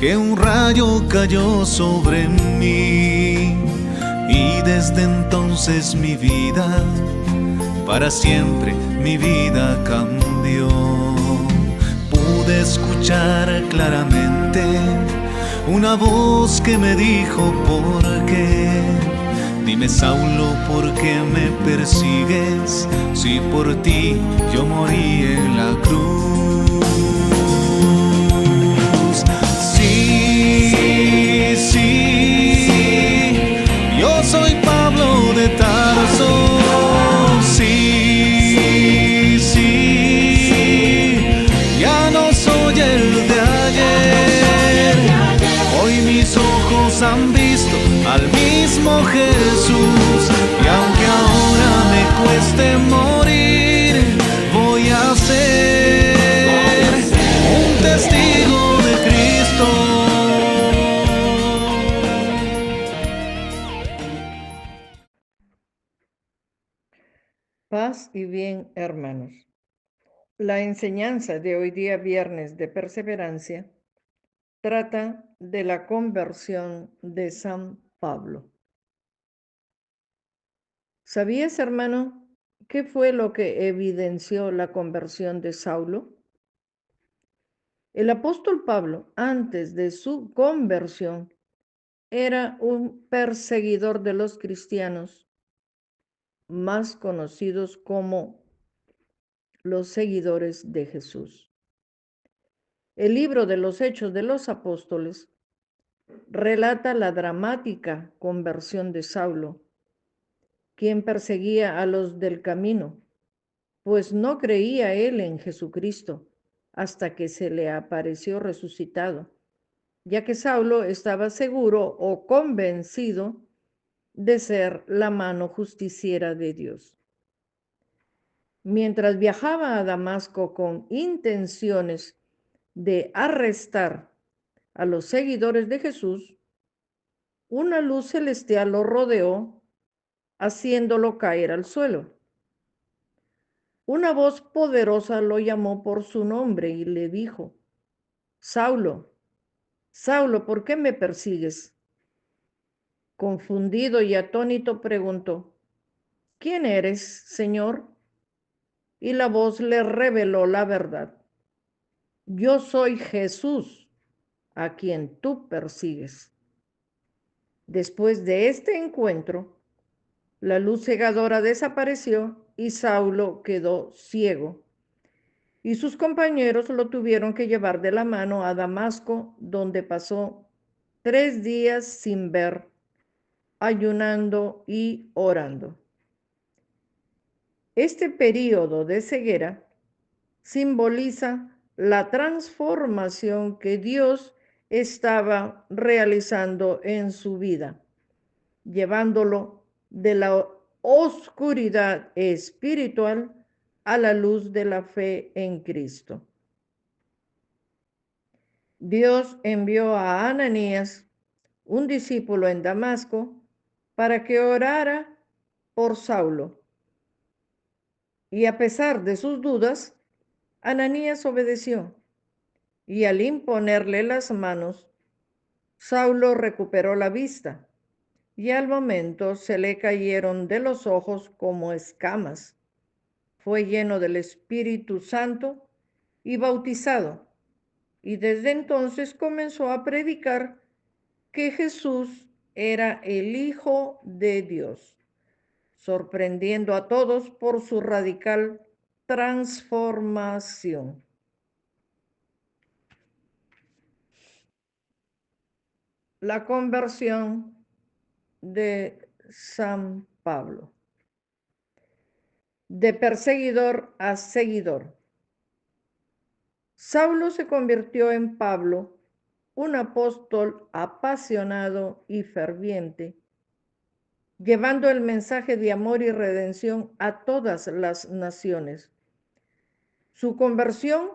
que un rayo cayó sobre mí y desde entonces mi vida, para siempre mi vida cambió. Pude escuchar claramente una voz que me dijo: ¿por qué? Dime, Saulo, ¿por qué me persigues? Si por ti yo morí en la cruz. Sí, sí, yo soy Pablo de Tarso. Sí, sí, ya no soy el de ayer. Hoy mis ojos han visto al mismo Jesús, y aunque ahora me cueste morir, voy a ser un testigo de Cristo. Paz y bien, hermanos. La enseñanza de hoy día viernes de perseverancia trata de la conversión de San Pablo. ¿Sabías, hermano, qué fue lo que evidenció la conversión de Saulo? El apóstol Pablo, antes de su conversión, era un perseguidor de los cristianos, más conocidos como los seguidores de Jesús. El libro de los Hechos de los Apóstoles relata la dramática conversión de Saulo, quien perseguía a los del camino, pues no creía él en Jesucristo hasta que se le apareció resucitado, ya que Saulo estaba seguro o convencido de ser la mano justiciera de Dios. Mientras viajaba a Damasco con intenciones de arrestar a los seguidores de Jesús, una luz celestial lo rodeó, haciéndolo caer al suelo. Una voz poderosa lo llamó por su nombre y le dijo: Saulo, Saulo, ¿por qué me persigues? Confundido y atónito preguntó: ¿quién eres, Señor? Y la voz le reveló la verdad: yo soy Jesús, a quien tú persigues. Después de este encuentro, la luz cegadora desapareció y Saulo quedó ciego, y sus compañeros lo tuvieron que llevar de la mano a Damasco, donde pasó 3 días sin ver, ayunando y orando. Este periodo de ceguera simboliza la transformación que Dios estaba realizando en su vida, llevándolo de la oscuridad espiritual a la luz de la fe en Cristo. Dios envió a Ananías, un discípulo en Damasco, para que orara por Saulo. Y a pesar de sus dudas, Ananías obedeció, y al imponerle las manos, Saulo recuperó la vista, y al momento se le cayeron de los ojos como escamas. Fue lleno del Espíritu Santo y bautizado, y desde entonces comenzó a predicar que Jesús era el Hijo de Dios, sorprendiendo a todos por su radical transformación. La conversión de San Pablo. De perseguidor a seguidor. Saulo se convirtió en Pablo, un apóstol apasionado y ferviente, llevando el mensaje de amor y redención a todas las naciones. Su conversión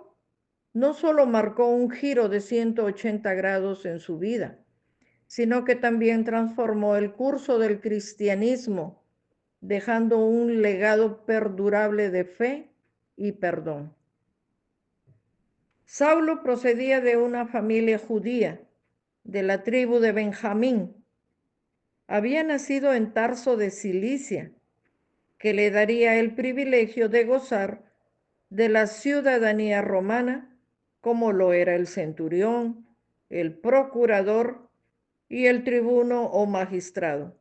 no solo marcó un giro de 180 grados en su vida, sino que también transformó el curso del cristianismo, dejando un legado perdurable de fe y perdón. Saulo procedía de una familia judía de la tribu de Benjamín. Había nacido en Tarso de Cilicia, que le daría el privilegio de gozar de la ciudadanía romana, como lo era el centurión, el procurador y el tribuno o magistrado.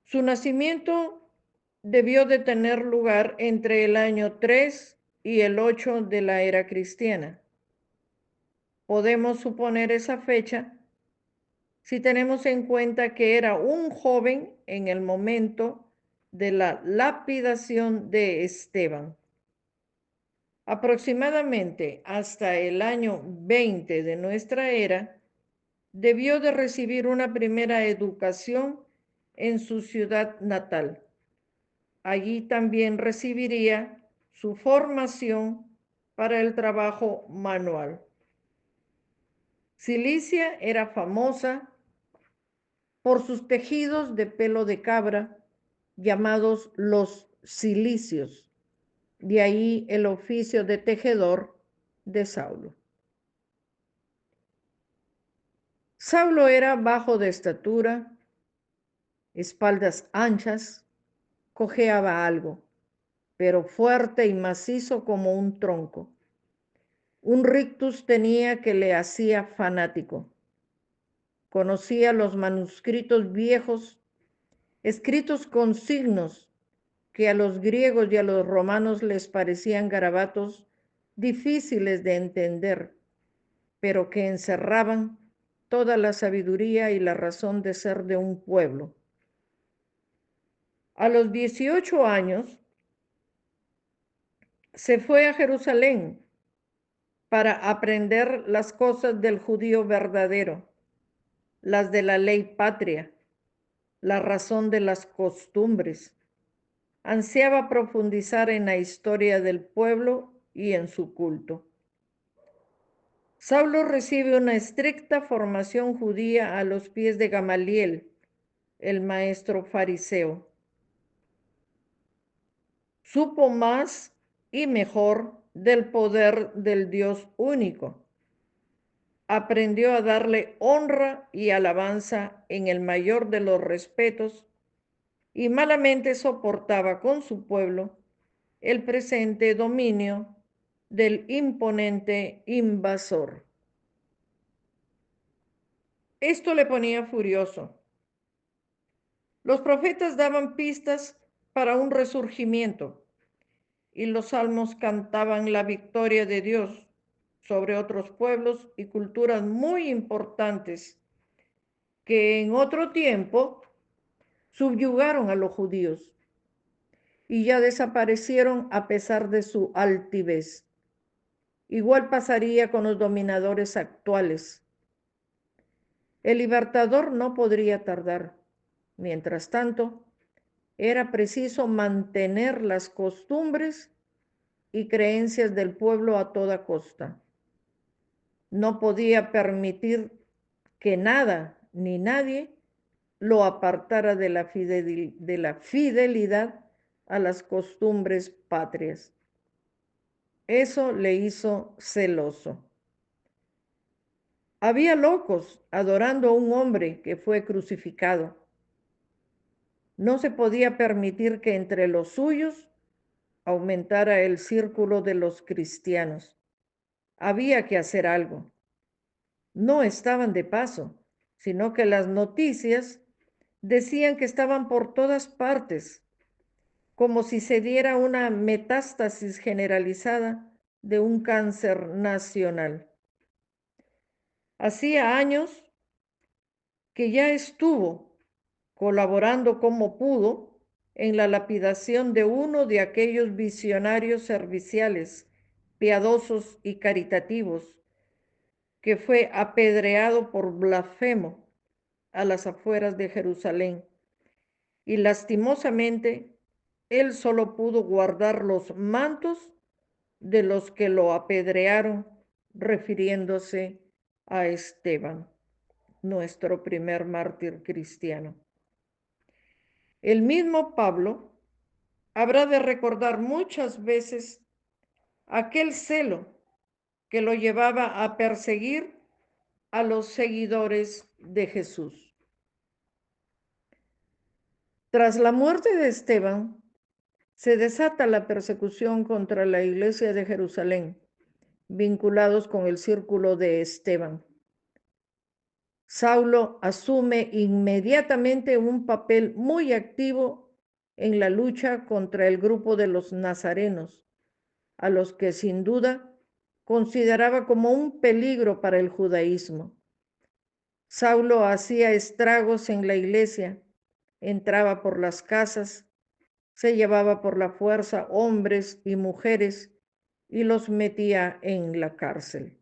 Su nacimiento debió de tener lugar entre el año 3 y el 8 de la era cristiana. Podemos suponer esa fecha si tenemos en cuenta que era un joven en el momento de la lapidación de Esteban. Aproximadamente hasta el año 20 de nuestra era, debió de recibir una primera educación en su ciudad natal. Allí también recibiría su formación para el trabajo manual. Cilicia era famosa por sus tejidos de pelo de cabra, llamados los cilicios. De ahí el oficio de tejedor de Saulo. Saulo era bajo de estatura, espaldas anchas, cojeaba algo, pero fuerte y macizo como un tronco. Un rictus tenía que le hacía fanático. Conocía los manuscritos viejos, escritos con signos que a los griegos y a los romanos les parecían garabatos difíciles de entender, pero que encerraban toda la sabiduría y la razón de ser de un pueblo. A los 18 años se fue a Jerusalén para aprender las cosas del judío verdadero, las de la ley patria, la razón de las costumbres. Ansiaba profundizar en la historia del pueblo y en su culto. Saulo recibe una estricta formación judía a los pies de Gamaliel, el maestro fariseo. Supo más y mejor del poder del Dios único. Aprendió a darle honra y alabanza en el mayor de los respetos y malamente soportaba con su pueblo el presente dominio del imponente invasor. Esto le ponía furioso. Los profetas daban pistas para un resurgimiento y los salmos cantaban la victoria de Dios sobre otros pueblos y culturas muy importantes que en otro tiempo subyugaron a los judíos y ya desaparecieron a pesar de su altivez. Igual pasaría con los dominadores actuales. El libertador no podría tardar. Mientras tanto, era preciso mantener las costumbres y creencias del pueblo a toda costa. No podía permitir que nada ni nadie lo apartara de la fidelidad a las costumbres patrias. Eso le hizo celoso. Había locos adorando a un hombre que fue crucificado. No se podía permitir que entre los suyos aumentara el círculo de los cristianos. Había que hacer algo. No estaban de paso, sino que las noticias decían que estaban por todas partes, como si se diera una metástasis generalizada de un cáncer nacional. Hacía años que ya estuvo colaborando como pudo en la lapidación de uno de aquellos visionarios serviciales, piadosos y caritativos, que fue apedreado por blasfemo a las afueras de Jerusalén. Y lastimosamente, él solo pudo guardar los mantos de los que lo apedrearon, refiriéndose a Esteban, nuestro primer mártir cristiano. El mismo Pablo habrá de recordar muchas veces aquel celo que lo llevaba a perseguir a los seguidores de Jesús. Tras la muerte de Esteban, se desata la persecución contra la iglesia de Jerusalén, vinculados con el círculo de Esteban. Saulo asume inmediatamente un papel muy activo en la lucha contra el grupo de los nazarenos, a los que sin duda consideraba como un peligro para el judaísmo. Saulo hacía estragos en la iglesia, entraba por las casas, se llevaba por la fuerza hombres y mujeres y los metía en la cárcel.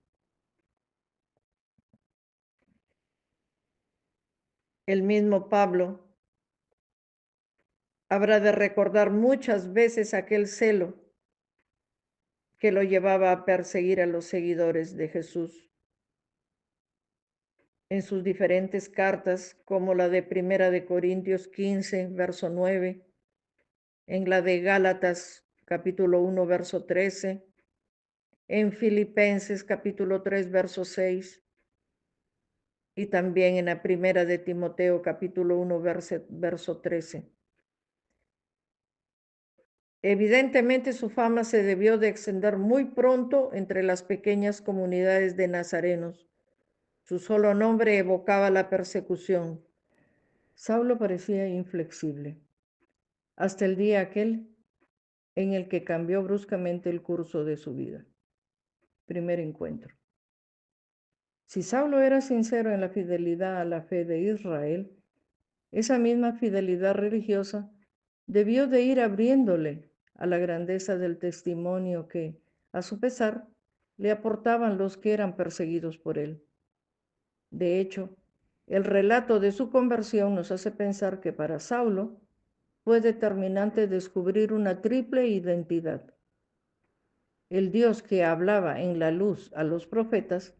El mismo Pablo habrá de recordar muchas veces aquel celo que lo llevaba a perseguir a los seguidores de Jesús. En sus diferentes cartas, como la de Primera de Corintios 15, verso 9, en la de Gálatas, capítulo 1, verso 13, en Filipenses, capítulo 3, verso 6, y también en la Primera de Timoteo, capítulo 1, verso 13. Evidentemente su fama se debió de extender muy pronto entre las pequeñas comunidades de nazarenos. Su solo nombre evocaba la persecución. Saulo parecía inflexible, hasta el día aquel en el que cambió bruscamente el curso de su vida. Primer encuentro. Si Saulo era sincero en la fidelidad a la fe de Israel, esa misma fidelidad religiosa debió de ir abriéndole a la grandeza del testimonio que, a su pesar, le aportaban los que eran perseguidos por él. De hecho, el relato de su conversión nos hace pensar que para Saulo fue determinante descubrir una triple identidad. El Dios que hablaba en la luz a los profetas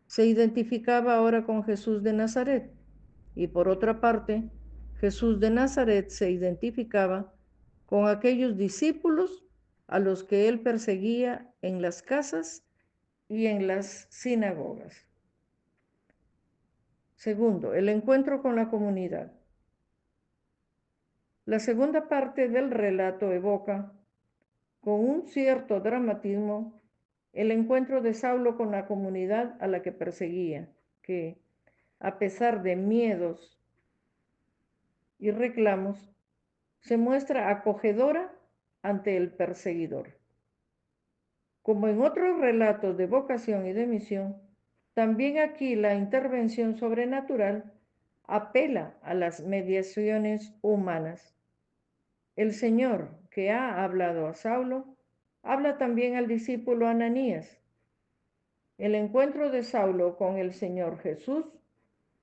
se identificaba ahora con Jesús de Nazaret, y por otra parte, Jesús de Nazaret se identificaba con aquellos discípulos a los que él perseguía en las casas y en las sinagogas. Segundo, el encuentro con la comunidad. La segunda parte del relato evoca, con un cierto dramatismo, el encuentro de Saulo con la comunidad a la que perseguía, que, a pesar de miedos y reclamos, se muestra acogedora ante el perseguidor. Como en otros relatos de vocación y de misión, también aquí la intervención sobrenatural apela a las mediaciones humanas. El Señor, que ha hablado a Saulo, habla también al discípulo Ananías. El encuentro de Saulo con el Señor Jesús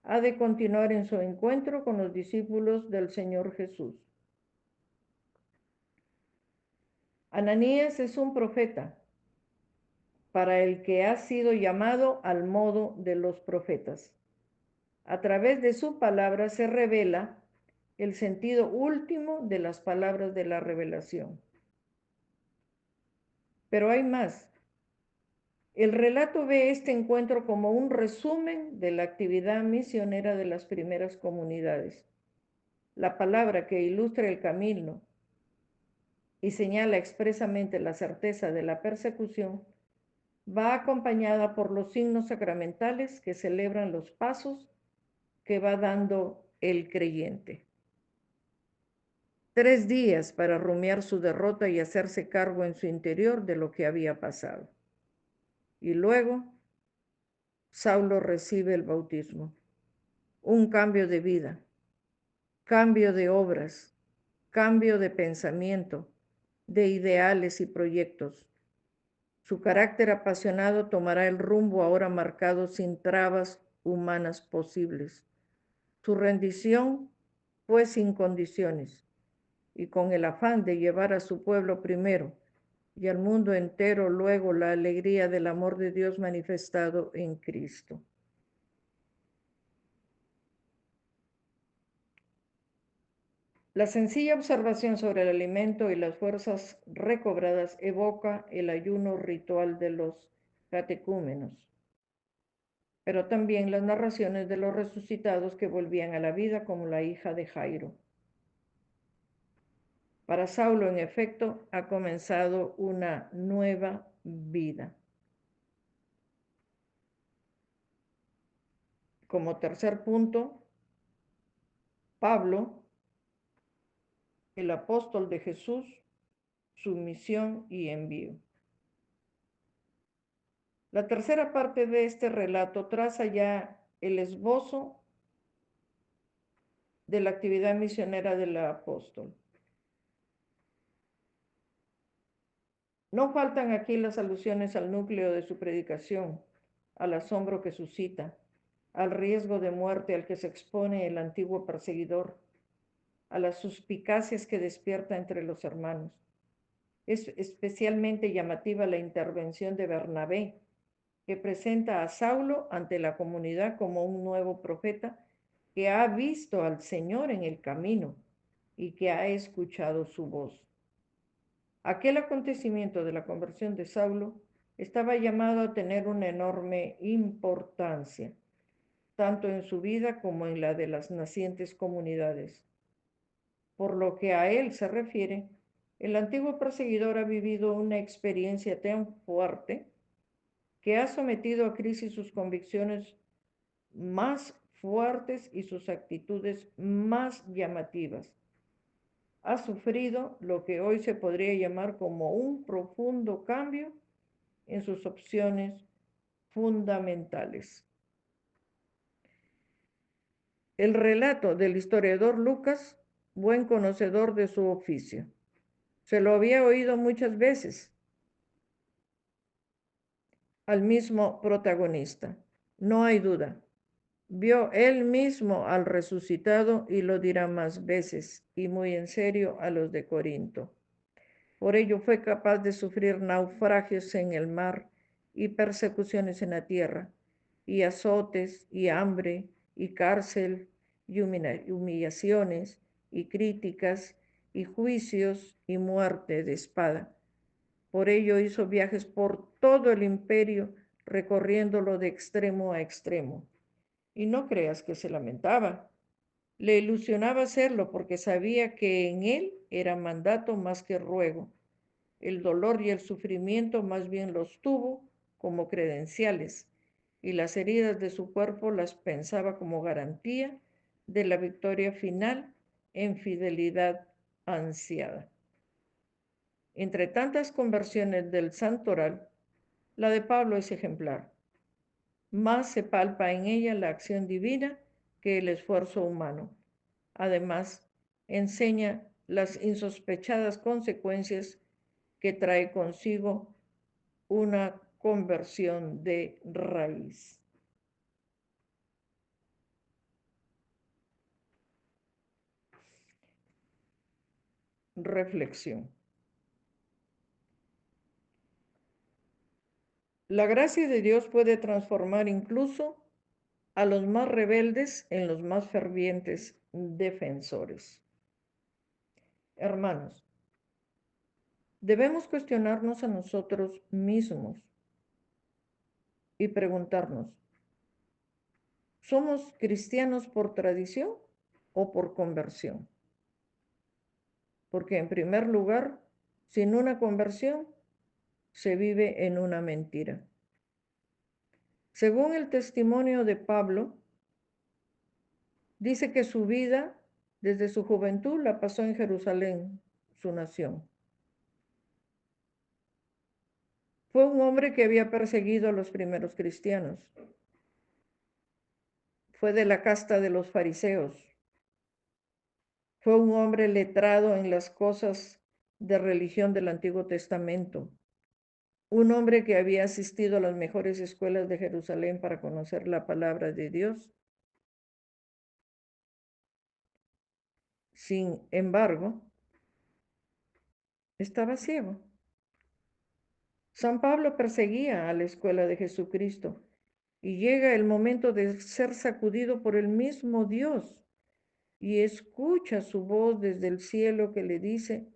ha de continuar en su encuentro con los discípulos del Señor Jesús. Ananías es un profeta para el que ha sido llamado al modo de los profetas. A través de su palabra se revela el sentido último de las palabras de la revelación. Pero hay más. El relato ve este encuentro como un resumen de la actividad misionera de las primeras comunidades. La palabra que ilustra el camino y señala expresamente la certeza de la persecución va acompañada por los signos sacramentales que celebran los pasos que va dando el creyente. 3 días para rumiar su derrota y hacerse cargo en su interior de lo que había pasado. Y luego, Saulo recibe el bautismo, un cambio de vida, cambio de obras, cambio de pensamiento, de ideales y proyectos. Su carácter apasionado tomará el rumbo ahora marcado sin trabas humanas posibles. Su rendición fue sin condiciones y con el afán de llevar a su pueblo primero y al mundo entero luego la alegría del amor de Dios manifestado en Cristo. La sencilla observación sobre el alimento y las fuerzas recobradas evoca el ayuno ritual de los catecúmenos. pero también las narraciones de los resucitados que volvían a la vida, como la hija de Jairo. Para Saulo, en efecto, ha comenzado una nueva vida. Como tercer punto, Pablo, el apóstol de Jesús, su misión y envío. La tercera parte de este relato traza ya el esbozo de la actividad misionera del apóstol. No faltan aquí las alusiones al núcleo de su predicación, al asombro que suscita, al riesgo de muerte al que se expone el antiguo perseguidor, a las suspicacias que despierta entre los hermanos. Es especialmente llamativa la intervención de Bernabé, que presenta a Saulo ante la comunidad como un nuevo profeta que ha visto al Señor en el camino y que ha escuchado su voz. Aquel acontecimiento de la conversión de Saulo estaba llamado a tener una enorme importancia, tanto en su vida como en la de las nacientes comunidades. Por lo que a él se refiere, el antiguo perseguidor ha vivido una experiencia tan fuerte que ha sometido a crisis sus convicciones más fuertes y sus actitudes más llamativas. Ha sufrido lo que hoy se podría llamar como un profundo cambio en sus opciones fundamentales. El relato del historiador Lucas, buen conocedor de su oficio, se lo había oído muchas veces al mismo protagonista. No hay duda. Vio él mismo al resucitado y lo dirá más veces, y muy en serio, a los de Corinto. Por ello fue capaz de sufrir naufragios en el mar y persecuciones en la tierra, y azotes, y hambre, y cárcel, y humillaciones, y críticas, y juicios, y muerte de espada. Por ello hizo viajes por todo el imperio, recorriéndolo de extremo a extremo. Y no creas que se lamentaba. Le ilusionaba hacerlo porque sabía que en él era mandato más que ruego. El dolor y el sufrimiento más bien los tuvo como credenciales, y las heridas de su cuerpo las pensaba como garantía de la victoria final en fidelidad ansiada. Entre tantas conversiones del santoral, la de Pablo es ejemplar. Más se palpa en ella la acción divina que el esfuerzo humano. Además, enseña las insospechadas consecuencias que trae consigo una conversión de raíz. Reflexión. La gracia de Dios puede transformar incluso a los más rebeldes en los más fervientes defensores. Hermanos, debemos cuestionarnos a nosotros mismos y preguntarnos, ¿somos cristianos por tradición o por conversión? Porque en primer lugar, sin una conversión, se vive en una mentira. Según el testimonio de Pablo, dice que su vida desde su juventud la pasó en Jerusalén, su nación. Fue un hombre que había perseguido a los primeros cristianos. Fue de la casta de los fariseos. Fue un hombre letrado en las cosas de religión del Antiguo Testamento. Un hombre que había asistido a las mejores escuelas de Jerusalén para conocer la palabra de Dios. Sin embargo, estaba ciego. San Pablo perseguía a la escuela de Jesucristo y llega el momento de ser sacudido por el mismo Dios y escucha su voz desde el cielo que le dice,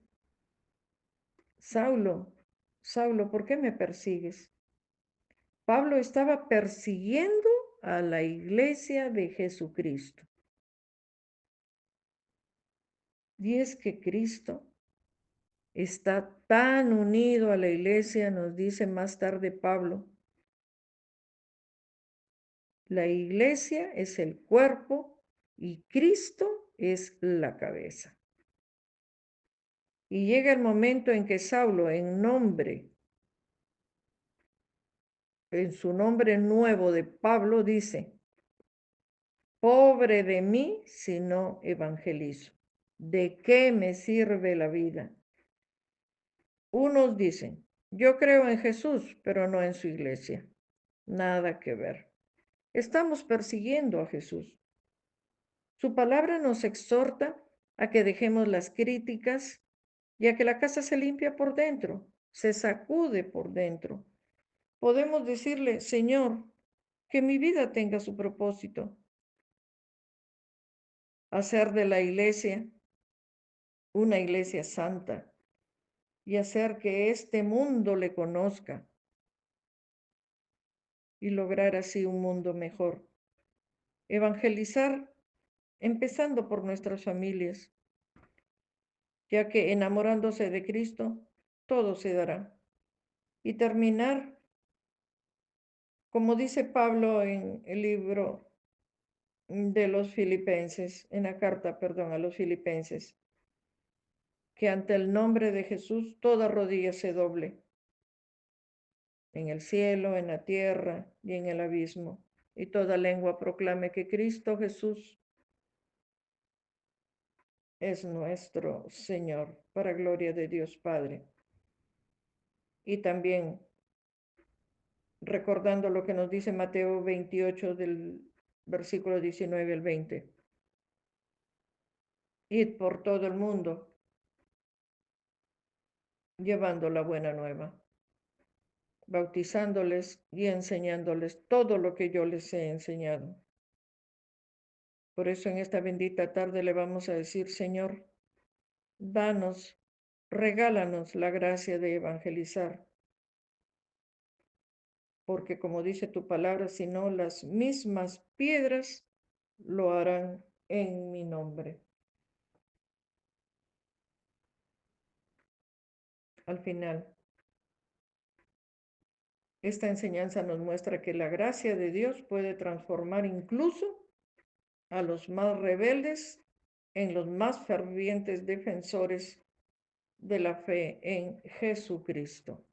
Saulo, Saulo, ¿por qué me persigues? Pablo estaba persiguiendo a la iglesia de Jesucristo. Y es que Cristo está tan unido a la iglesia, nos dice más tarde Pablo. La iglesia es el cuerpo y Cristo es la cabeza. Y llega el momento en que Saulo, en su nombre nuevo de Pablo, dice: pobre de mí si no evangelizo. ¿De qué me sirve la vida? Unos dicen: yo creo en Jesús, pero no en su iglesia. Nada que ver. Estamos persiguiendo a Jesús. Su palabra nos exhorta a que dejemos las críticas y a que la casa se limpia por dentro, se sacude por dentro. Podemos decirle: Señor, que mi vida tenga su propósito. Hacer de la iglesia una iglesia santa y hacer que este mundo le conozca y lograr así un mundo mejor. Evangelizar empezando por nuestras familias, ya que enamorándose de Cristo, todo se dará. Y terminar, como dice Pablo en el libro de los Filipenses, en la carta, perdón, a los Filipenses, que ante el nombre de Jesús toda rodilla se doble, en el cielo, en la tierra y en el abismo, y toda lengua proclame que Cristo Jesús es nuestro Señor, para gloria de Dios Padre. Y también recordando lo que nos dice Mateo 28 del versículo 19 al 20. Id por todo el mundo llevando la buena nueva, bautizándoles y enseñándoles todo lo que yo les he enseñado. Por eso en esta bendita tarde le vamos a decir: Señor, danos, regálanos la gracia de evangelizar, porque como dice tu palabra, si no, las mismas piedras lo harán en mi nombre. Al final, esta enseñanza nos muestra que la gracia de Dios puede transformar incluso a los más rebeldes en los más fervientes defensores de la fe en Jesucristo.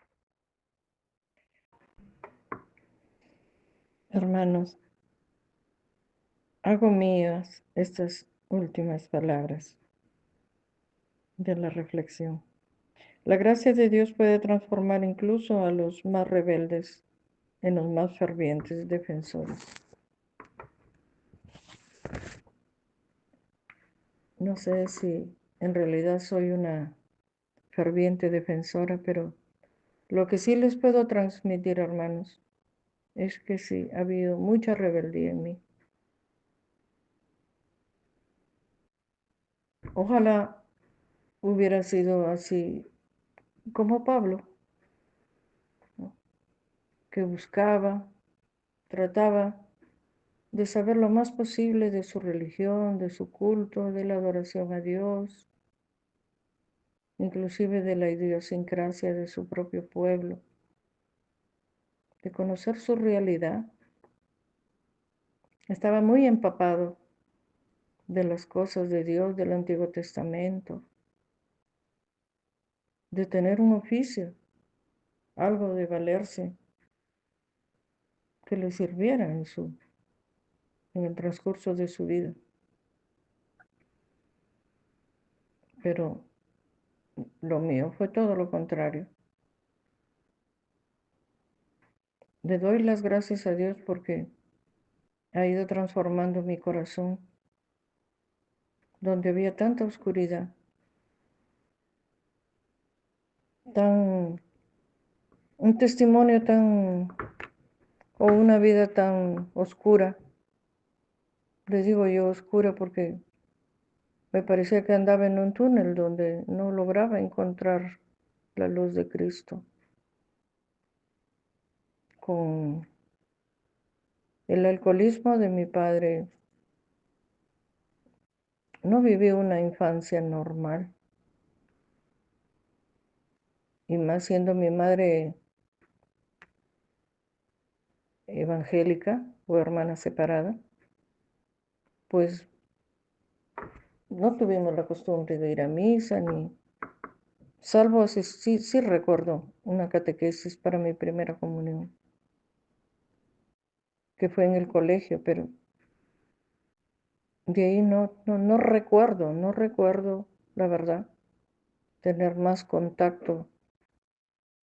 Hermanos, hago mías estas últimas palabras de la reflexión. La gracia de Dios puede transformar incluso a los más rebeldes en los más fervientes defensores. No sé si en realidad soy una ferviente defensora, pero lo que sí les puedo transmitir, hermanos, es que sí, ha habido mucha rebeldía en mí. Ojalá hubiera sido así como Pablo, ¿no? Que buscaba, trataba de saber lo más posible de su religión, de su culto, de la adoración a Dios, inclusive de la idiosincrasia de su propio pueblo, de conocer su realidad. Estaba muy empapado de las cosas de Dios del Antiguo Testamento, de tener un oficio, algo de valerse, que le sirviera en el transcurso de su vida. Pero lo mío fue todo lo contrario. Le doy las gracias a Dios porque ha ido transformando mi corazón, donde había tanta oscuridad, un testimonio o una vida tan oscura. Le digo yo oscura porque me parecía que andaba en un túnel donde no lograba encontrar la luz de Cristo, con El alcoholismo de mi padre, no vivió una infancia normal, y más siendo mi madre evangélica o hermana separada, pues no tuvimos la costumbre de ir a misa, ni salvo sí recuerdo una catequesis para mi primera comunión, que fue en el colegio, pero de ahí no recuerdo, no recuerdo, la verdad, tener más contacto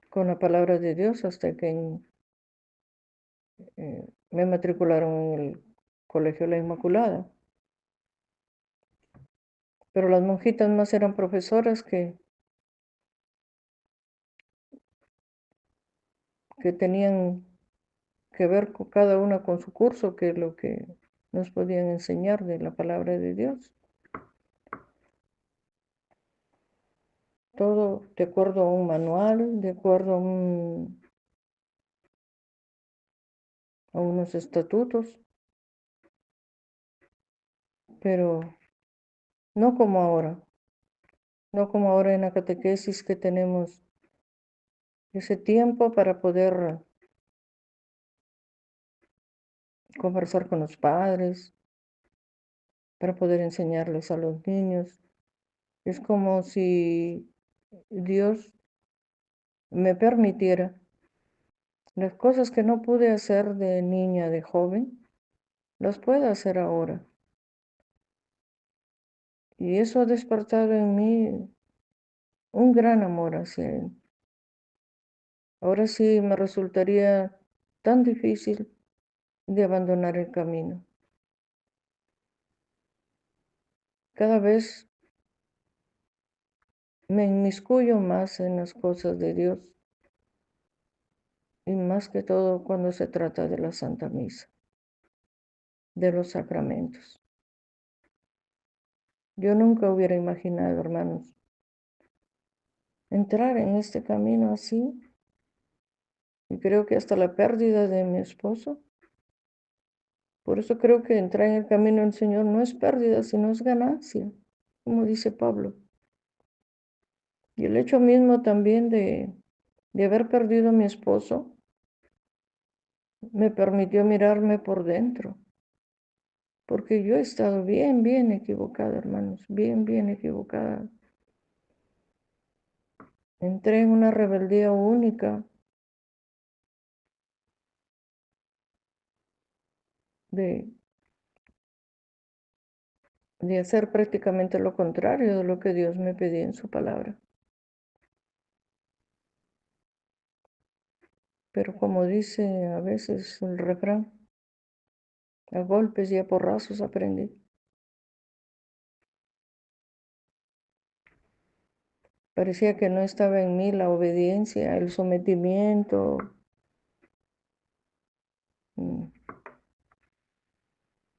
con la palabra de Dios hasta que me matricularon en el Colegio La Inmaculada. Pero las monjitas más eran profesoras que tenían que ver con cada una con su curso, que es lo que nos podían enseñar de la palabra de Dios. Todo de acuerdo a un manual, de acuerdo a unos estatutos, pero no como ahora, no como ahora en la catequesis, que tenemos ese tiempo para poder conversar con los padres, para poder enseñarles a los niños. Es como si Dios me permitiera las cosas que no pude hacer de niña, de joven, las puedo hacer ahora. Y eso ha despertado en mí un gran amor hacia Él. Ahora sí me resultaría tan difícil de abandonar el camino. Cada vez me inmiscuyo más en las cosas de Dios, y más que todo cuando se trata de la Santa Misa, de los sacramentos. Yo nunca hubiera imaginado, hermanos, entrar en este camino así, y creo que hasta la pérdida de mi esposo. Por eso creo que entrar en el camino del Señor no es pérdida, sino es ganancia, como dice Pablo. Y el hecho mismo también de haber perdido a mi esposo me permitió mirarme por dentro, porque yo he estado bien equivocada, hermanos, bien equivocada. Entré en una rebeldía única de, de hacer prácticamente lo contrario de lo que Dios me pedía en su palabra. Pero como dice a veces el refrán, a golpes y a porrazos aprendí. Parecía que no estaba en mí la obediencia, el sometimiento. Mm,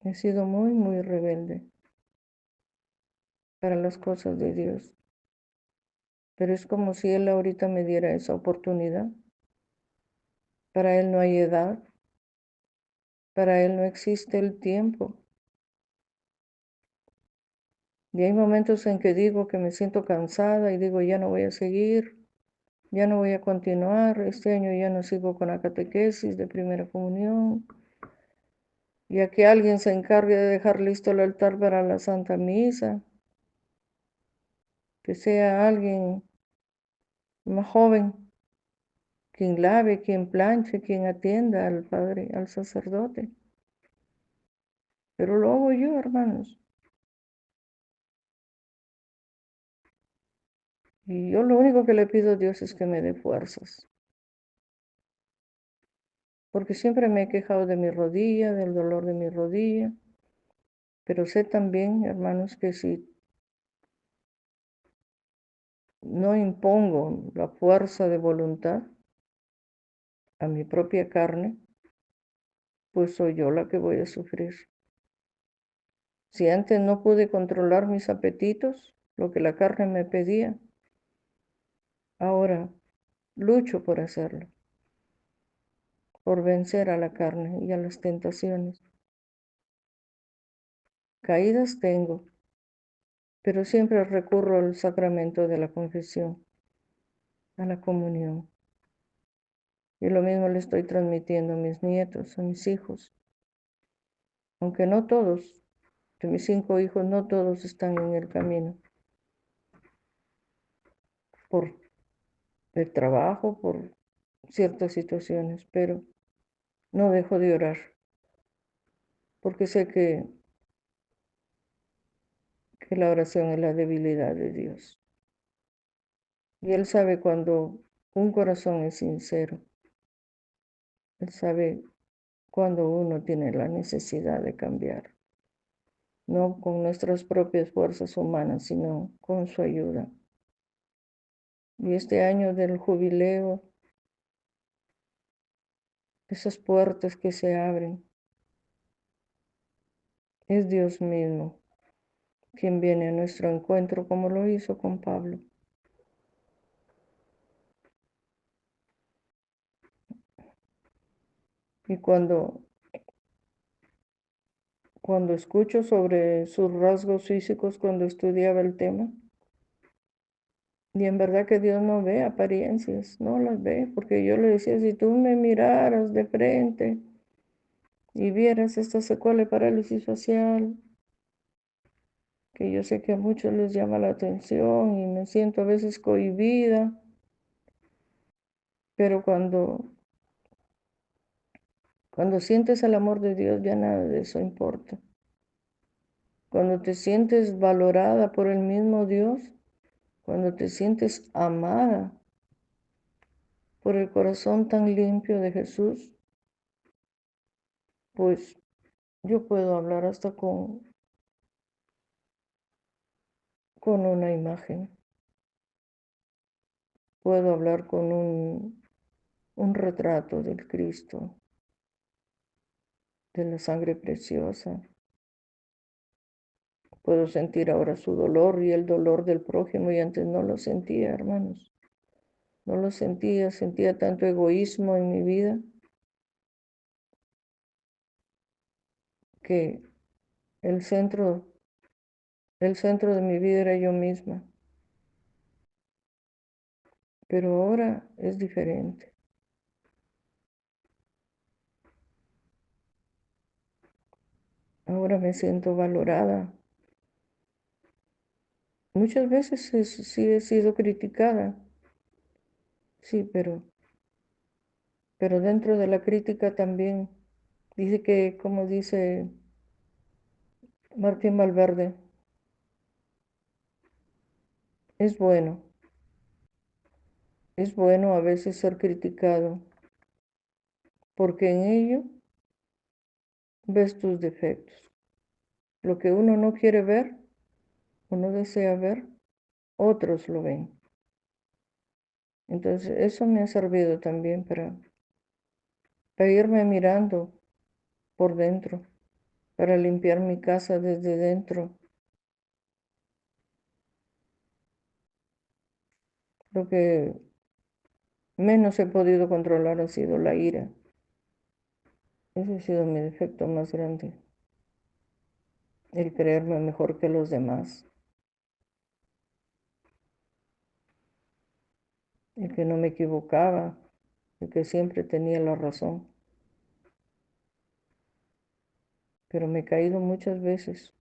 He sido muy rebelde para las cosas de Dios. Pero es como si Él ahorita me diera esa oportunidad. Para Él no hay edad, para Él no existe el tiempo. Y hay momentos en que digo que me siento cansada y digo, ya no voy a seguir, ya no voy a continuar, este año ya no sigo con la catequesis de primera comunión, ya que alguien se encargue de dejar listo el altar para la Santa Misa, que sea alguien más joven, quien lave, quien planche, quien atienda al padre, al sacerdote. Pero lo hago yo, hermanos. Y yo lo único que le pido a Dios es que me dé fuerzas. Porque siempre me he quejado de mi rodilla, del dolor de mi rodilla. Pero sé también, hermanos, que si no impongo la fuerza de voluntad a mi propia carne, pues soy yo la que voy a sufrir. Si antes no pude controlar mis apetitos, lo que la carne me pedía, ahora lucho por hacerlo. por vencer a la carne y a las tentaciones. Caídas tengo, pero siempre recurro al sacramento de la confesión, a la comunión. Y lo mismo le estoy transmitiendo a mis nietos, a mis hijos. Aunque no todos, de mis 5 hijos, no todos están en el camino. Por el trabajo, por ciertas situaciones, pero no dejo de orar, porque sé que la oración es la debilidad de Dios. Y Él sabe cuando un corazón es sincero. Él sabe cuando uno tiene la necesidad de cambiar, no con nuestras propias fuerzas humanas, sino con su ayuda. Y este año del jubileo, esas puertas que se abren, es Dios mismo quien viene a nuestro encuentro como lo hizo con Pablo. Y cuando escucho sobre sus rasgos físicos cuando estudiaba el tema, y en verdad que Dios no ve apariencias, no las ve, porque yo le decía, si tú me miraras de frente y vieras esta secuela de parálisis facial, que yo sé que a muchos les llama la atención y me siento a veces cohibida, pero cuando sientes el amor de Dios ya nada de eso importa. Cuando te sientes valorada por el mismo Dios, cuando te sientes amada por el corazón tan limpio de Jesús, pues yo puedo hablar hasta con una imagen. Puedo hablar con un retrato del Cristo, de la sangre preciosa. Puedo sentir ahora su dolor y el dolor del prójimo y antes no lo sentía, hermanos. No lo sentía, sentía tanto egoísmo en mi vida que el centro, el centro de mi vida era yo misma. Pero ahora es diferente. Ahora me siento valorada. Muchas veces sí he sido criticada, sí, pero dentro de la crítica también dice que, como dice Martín Valverde, es bueno a veces ser criticado, porque en ello ves tus defectos. Lo que uno no quiere ver o no desea ver, otros lo ven. Entonces, eso me ha servido también para irme mirando por dentro, para limpiar mi casa desde dentro. Lo que menos he podido controlar ha sido la ira. Ese ha sido mi defecto más grande, el creerme mejor que los demás, el que no me equivocaba, el que siempre tenía la razón. Pero me he caído muchas veces.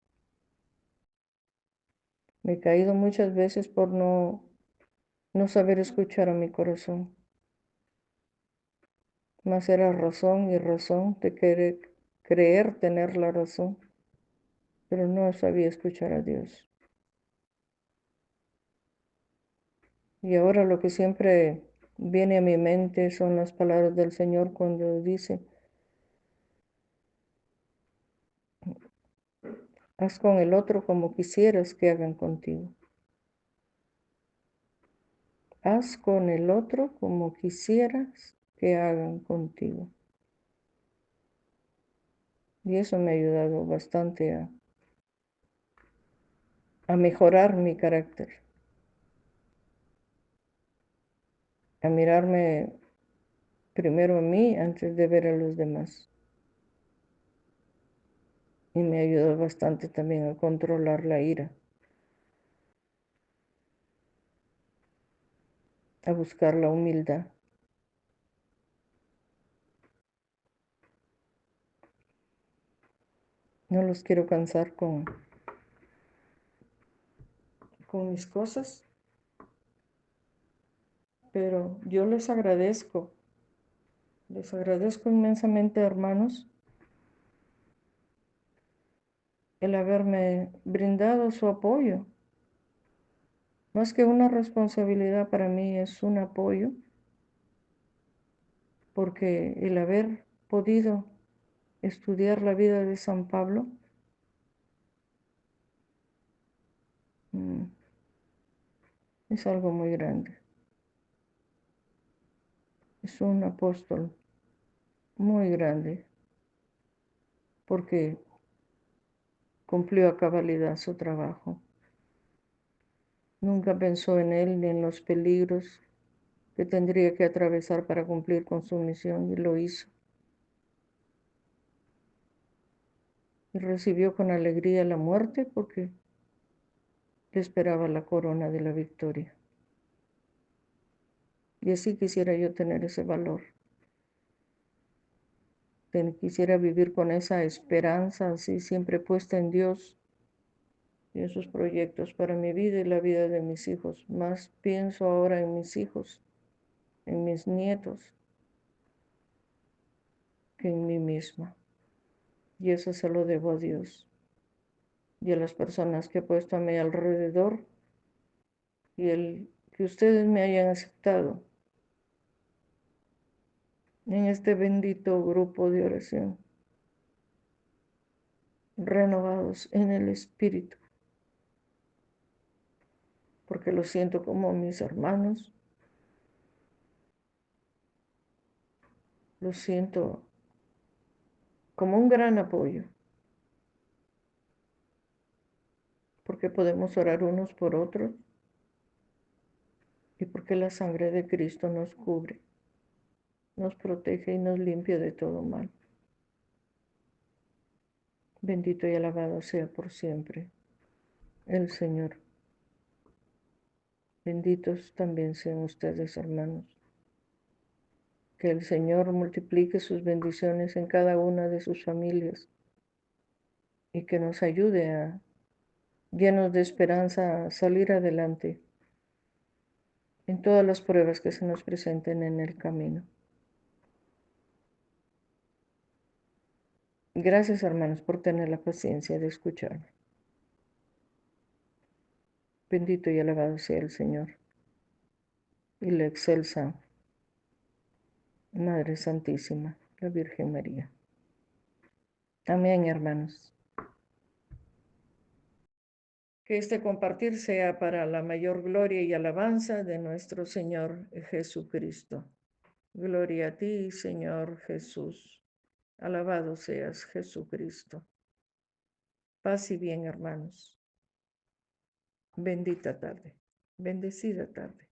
Me he caído muchas veces por no saber escuchar a mi corazón. Más era razón y razón de creer tener la razón, pero no sabía escuchar a Dios. Y ahora lo que siempre viene a mi mente son las palabras del Señor cuando dice, haz con el otro como quisieras que hagan contigo. Haz con el otro como quisieras que hagan contigo. Y eso me ha ayudado bastante a mejorar mi carácter, a mirarme primero a mí antes de ver a los demás. Y me ayudó bastante también a controlar la ira, a buscar la humildad. No los quiero cansar con mis cosas, pero yo les agradezco inmensamente, hermanos, el haberme brindado su apoyo. Más que una responsabilidad para mí, es un apoyo, porque el haber podido estudiar la vida de San Pablo es algo muy grande. Es un apóstol muy grande, porque cumplió a cabalidad su trabajo. Nunca pensó en él ni en los peligros que tendría que atravesar para cumplir con su misión, y lo hizo. Y recibió con alegría la muerte, porque le esperaba la corona de la victoria. Y así quisiera yo tener ese valor. Quisiera vivir con esa esperanza así siempre puesta en Dios y en sus proyectos para mi vida y la vida de mis hijos. Más pienso ahora en mis hijos, en mis nietos, que en mí misma. Y eso se lo debo a Dios y a las personas que he puesto a mi alrededor, y el que ustedes me hayan aceptado en este bendito grupo de oración, renovados en el Espíritu, porque los siento como mis hermanos, los siento como un gran apoyo, porque podemos orar unos por otros y porque la sangre de Cristo nos cubre, nos protege y nos limpia de todo mal. Bendito y alabado sea por siempre el Señor. Benditos también sean ustedes, hermanos. Que el Señor multiplique sus bendiciones en cada una de sus familias y que nos ayude a, llenos de esperanza, a salir adelante en todas las pruebas que se nos presenten en el camino. Gracias, hermanos, por tener la paciencia de escucharme. Bendito y alabado sea el Señor y la excelsa Madre Santísima, la Virgen María. Amén, hermanos. Que este compartir sea para la mayor gloria y alabanza de nuestro Señor Jesucristo. Gloria a ti, Señor Jesús. Alabado seas, Jesucristo. Paz y bien, hermanos. Bendita tarde. Bendecida tarde.